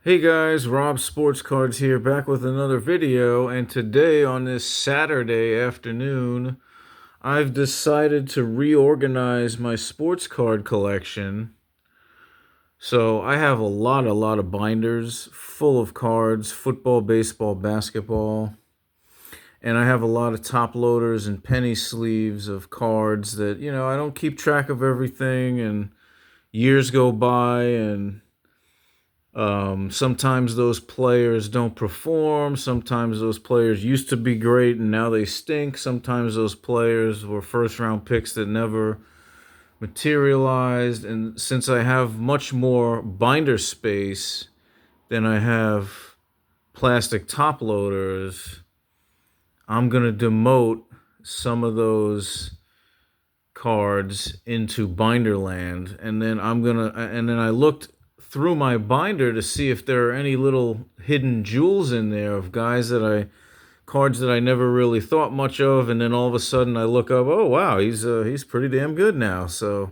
Hey guys, Rob Sports Cards here, back with another video, and today on this Saturday afternoon, I've decided to reorganize my sports card collection. So I have a lot of binders full of cards, football, baseball, basketball, and I have a lot of top loaders and penny sleeves of cards that, I don't keep track of everything, and years go by, and sometimes those players don't perform. Sometimes those players used to be great and now they stink. Sometimes those players were first round picks that never materialized. And since I have much more binder space than I have plastic top loaders, I'm going to demote some of those cards into binder land. And then I looked through my binder to see if there are any little hidden jewels in there of cards that I never really thought much of, and then all of a sudden I look up, oh wow, he's pretty damn good now. So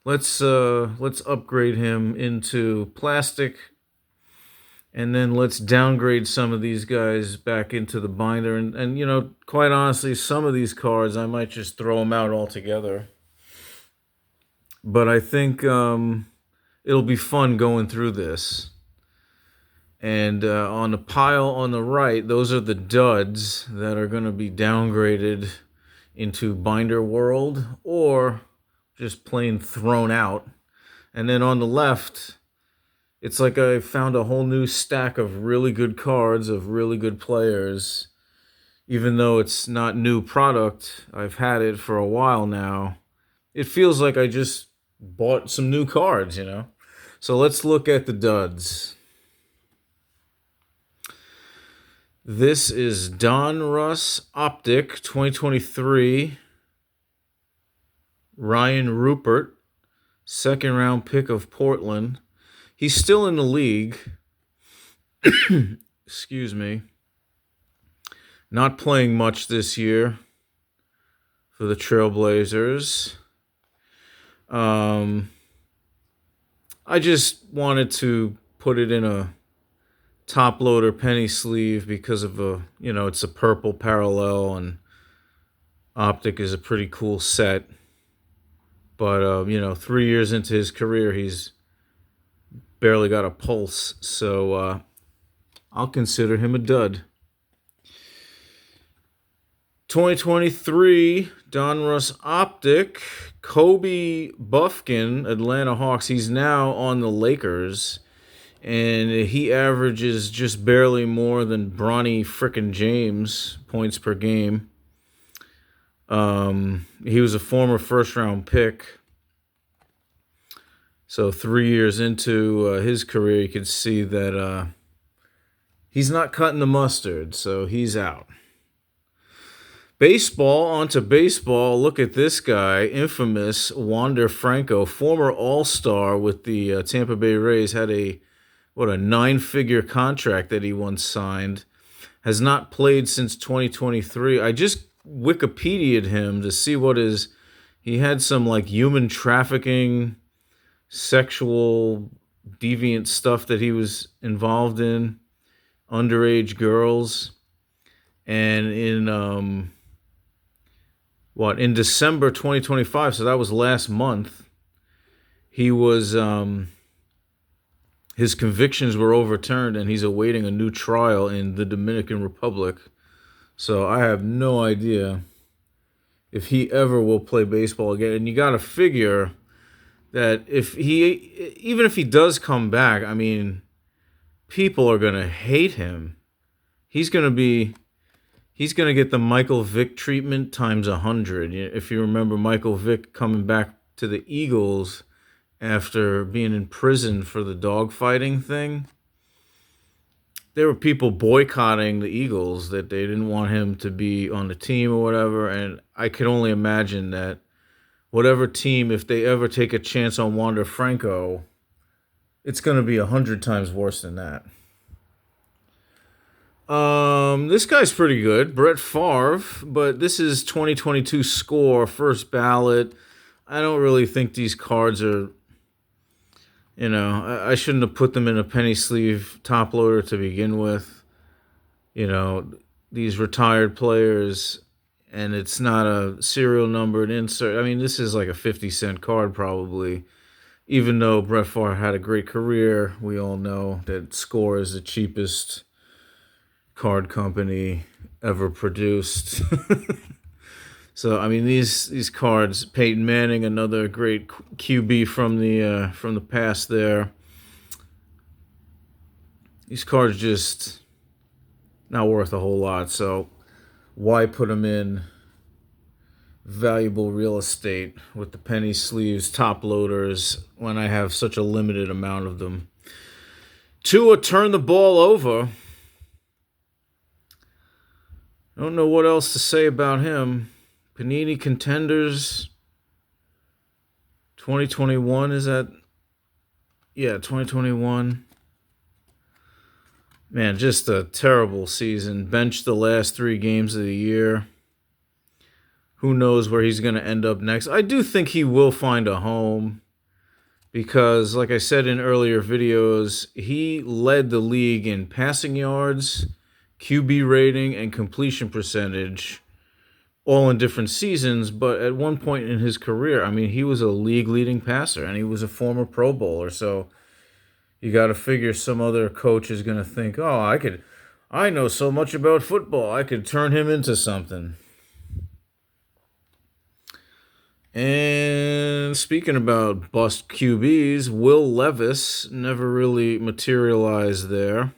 let's upgrade him into plastic, and then let's downgrade some of these guys back into the binder. And quite honestly, some of these cards I might just throw them out altogether. But I think it'll be fun going through this. And on the pile on the right, those are the duds that are going to be downgraded into binder world or just plain thrown out. And then on the left, it's like I found a whole new stack of really good cards of really good players. Even though it's not new product, I've had it for a while now. It feels like I just bought some new cards. So let's look at the duds. This is Donruss Optic 2023. Ryan Rupert, second round pick of Portland. He's still in the league. Excuse me. Not playing much this year for the Trailblazers. I just wanted to put it in a top loader penny sleeve because of it's a purple parallel, and Optic is a pretty cool set. But 3 years into his career, he's barely got a pulse. So I'll consider him a dud. 2023 Donruss Optic, Kobe Buffkin, Atlanta Hawks. He's now on the Lakers, and he averages just barely more than Bronny frickin' James points per game. He was a former first-round pick. So 3 years into his career, you could see that he's not cutting the mustard, so he's out. Baseball, onto baseball. Look at this guy, infamous Wander Franco, former All-Star with the Tampa Bay Rays, had a 9-figure contract that he once signed. Has not played since 2023. I just Wikipedia'd him to see he had some like human trafficking, sexual deviant stuff that he was involved in, underage girls. And in December 2025, so that was last month, he was his convictions were overturned and he's awaiting a new trial in the Dominican Republic. So I have no idea if he ever will play baseball again. And you got to figure that even if he does come back, I mean, people are going to hate him. He's going to get the Michael Vick treatment times 100. If you remember Michael Vick coming back to the Eagles after being in prison for the dogfighting thing, there were people boycotting the Eagles that they didn't want him to be on the team or whatever. And I could only imagine that whatever team, if they ever take a chance on Wander Franco, it's going to be 100 times worse than that. This guy's pretty good, Brett Favre, but this is 2022 score, first ballot. I don't really think these cards are, I shouldn't have put them in a penny sleeve top loader to begin with. You know, these retired players, and it's not a serial numbered insert. I mean, this is like a 50-cent card probably. Even though Brett Favre had a great career, we all know that Score is the cheapest card company ever produced. So I mean, these cards, Peyton Manning, another great QB from the past. There, these cards just not worth a whole lot. So why put them in valuable real estate with the penny sleeves, top loaders, when I have such a limited amount of them? Tua turned the ball over. I don't know what else to say about him. Panini Contenders 2021, is that? Yeah, 2021. Man, just a terrible season. Benched the last 3 games of the year. Who knows where he's going to end up next? I do think he will find a home because, like I said in earlier videos, he led the league in passing yards, QB rating, and completion percentage, all in different seasons. But at one point in his career, I mean, he was a league-leading passer, and he was a former Pro Bowler. So you got to figure some other coach is going to think, oh, I know so much about football, I could turn him into something. And speaking about bust QBs, Will Levis never really materialized there.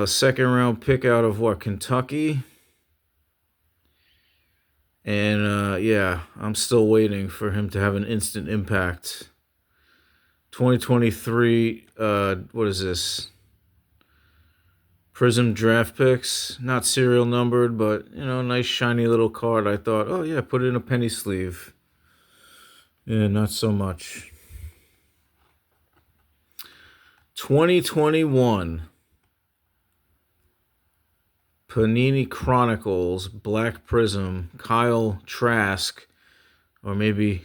Second round pick out of Kentucky. And yeah, I'm still waiting for him to have an instant impact. 2023, what is this? Prism draft picks, not serial numbered, but, nice shiny little card. I thought, oh yeah, put it in a penny sleeve. Yeah, not so much. 2021 Panini Chronicles, Black Prism, Kyle Trask, or maybe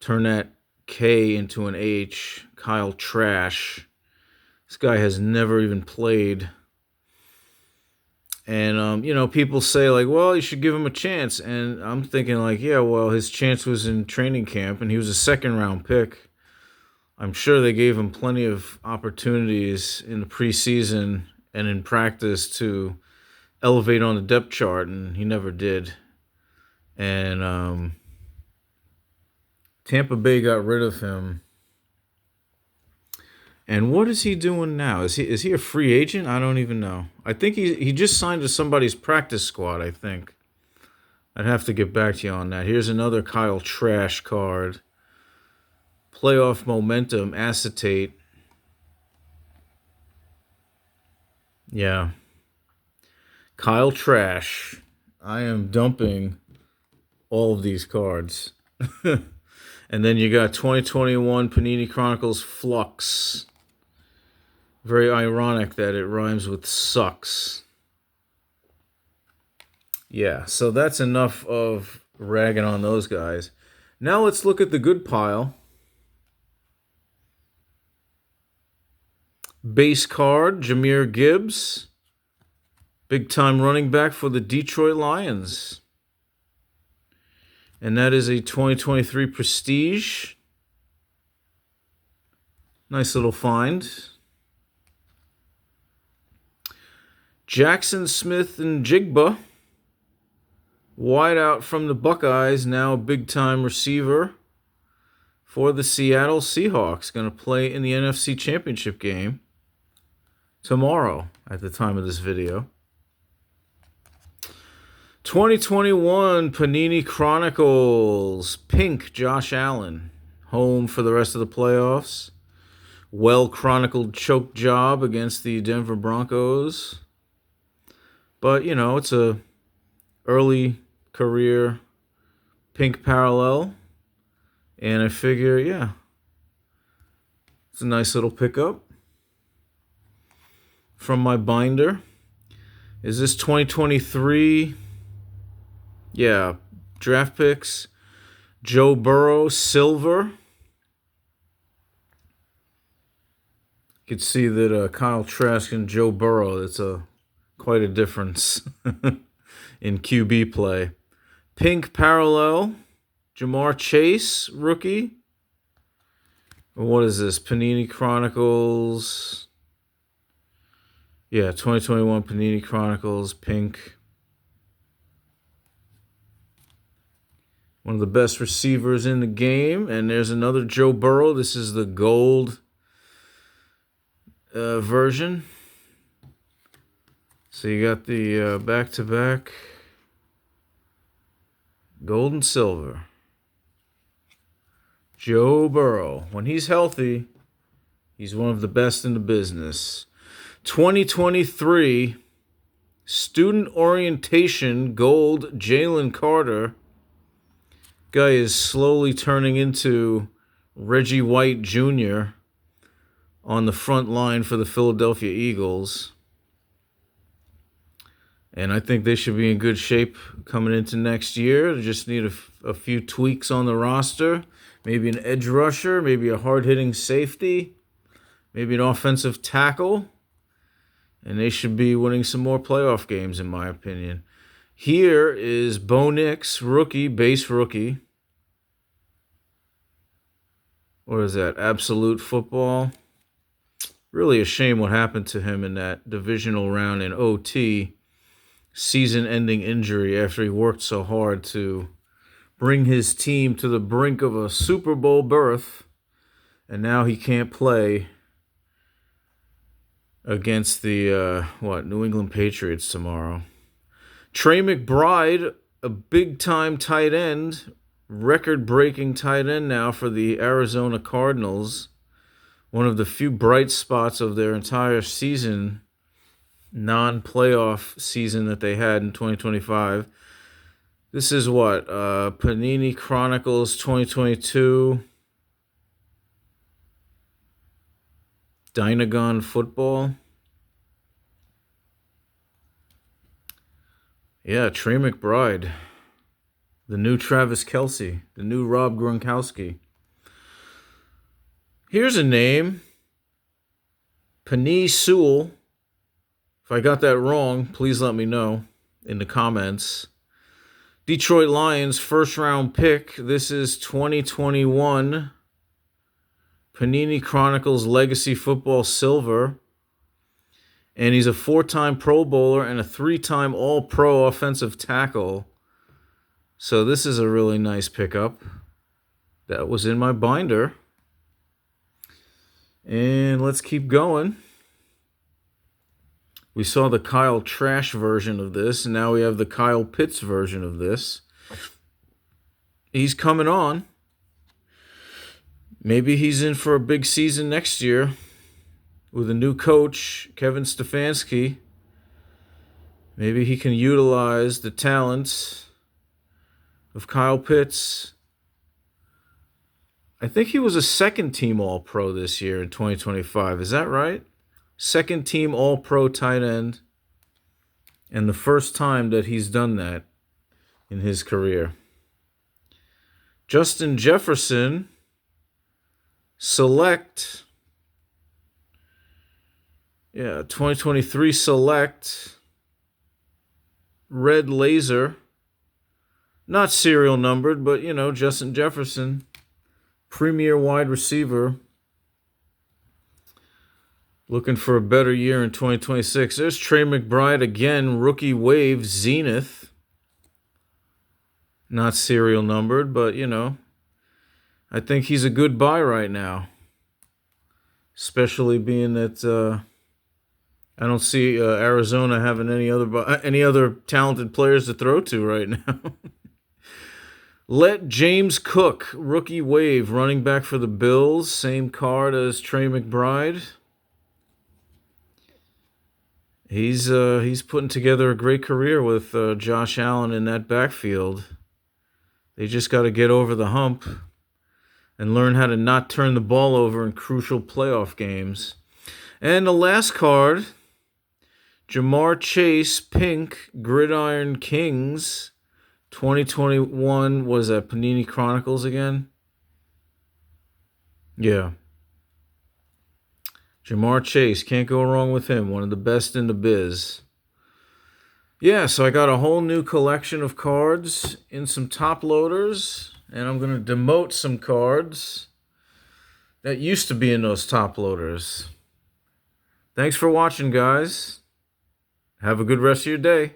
turn that K into an H, Kyle Trash. This guy has never even played. And, people say, like, well, you should give him a chance. And I'm thinking, like, yeah, well, his chance was in training camp, and he was a second-round pick. I'm sure they gave him plenty of opportunities in the preseason and in practice to elevate on the depth chart, and he never did. And Tampa Bay got rid of him. And what is he doing now? Is he a free agent? I don't even know. I think he just signed to somebody's practice squad, I think. I'd have to get back to you on that. Here's another Kyle Trash card. Playoff momentum, acetate. Yeah. Kyle Trash. I am dumping all of these cards. And then you got 2021 Panini Chronicles Flux. Very ironic that it rhymes with sucks. Yeah, so that's enough of ragging on those guys. Now let's look at the good pile. Base card, Jahmyr Gibbs. Big-time running back for the Detroit Lions. And that is a 2023 Prestige. Nice little find. Jackson Smith and Jigba. Wide out from the Buckeyes, now a big-time receiver for the Seattle Seahawks. Going to play in the NFC Championship game tomorrow at the time of this video. 2021 Panini Chronicles. Pink Josh Allen. Home for the rest of the playoffs. Well-chronicled choke job against the Denver Broncos. But, it's a early career pink parallel. And I figure, yeah, it's a nice little pickup from my binder. Is this 2023? Yeah, draft picks. Joe Burrow, silver. You could see that Kyle Trask and Joe Burrow, it's quite a difference in QB play. Pink parallel, Jamar Chase, rookie. What is this? Panini Chronicles. Yeah, 2021 Panini Chronicles, pink. One of the best receivers in the game. And there's another Joe Burrow. This is the gold version. So you got the back-to-back gold and silver. Joe Burrow. When he's healthy, he's one of the best in the business. 2023 Student Orientation Gold Jalen Carter. Guy is slowly turning into Reggie White Jr. on the front line for the Philadelphia Eagles. And I think they should be in good shape coming into next year. They just need a few tweaks on the roster. Maybe an edge rusher, maybe a hard-hitting safety, maybe an offensive tackle. And they should be winning some more playoff games, in my opinion. Here is Bo Nix, rookie, base rookie. What is that? Absolute Football. Really a shame what happened to him in that divisional round in OT. Season-ending injury after he worked so hard to bring his team to the brink of a Super Bowl berth, and now he can't play against the New England Patriots tomorrow. Trey McBride, a big-time tight end, record-breaking tight end now for the Arizona Cardinals. One of the few bright spots of their entire season, non-playoff season that they had in 2025. This is what? Panini Chronicles 2022. Dynagon Football. Yeah, Trey McBride. The new Travis Kelce. The new Rob Gronkowski. Here's a name. Penei Sewell. If I got that wrong, please let me know in the comments. Detroit Lions first-round pick. This is 2021 Panini Chronicles Legacy Football Silver. And he's a 4-time Pro Bowler and a 3-time All-Pro offensive tackle. So this is a really nice pickup. That was in my binder. And let's keep going. We saw the Kyle Trash version of this, and now we have the Kyle Pitts version of this. He's coming on. Maybe he's in for a big season next year with a new coach, Kevin Stefanski. Maybe he can utilize the talents of Kyle Pitts. I think he was a second-team All-Pro this year in 2025. Is that right? Second-team All-Pro tight end. And the first time that he's done that in his career. Justin Jefferson, Select. Yeah, 2023 Select. Red Laser. Not serial numbered, but, Justin Jefferson. Premier wide receiver. Looking for a better year in 2026. There's Trey McBride again, rookie wave, Zenith. Not serial numbered, but, I think he's a good buy right now. Especially being that I don't see Arizona having any other talented players to throw to right now. Let James Cook, rookie wave, running back for the Bills. Same card as Trey McBride. He's putting together a great career with Josh Allen in that backfield. They just got to get over the hump and learn how to not turn the ball over in crucial playoff games. And the last card, Jamar Chase, pink, Gridiron Kings. 2021 was at Panini Chronicles again. Yeah. Jamar Chase, can't go wrong with him. One of the best in the biz. Yeah, so I got a whole new collection of cards in some top loaders, and I'm going to demote some cards that used to be in those top loaders. Thanks for watching, guys. Have a good rest of your day.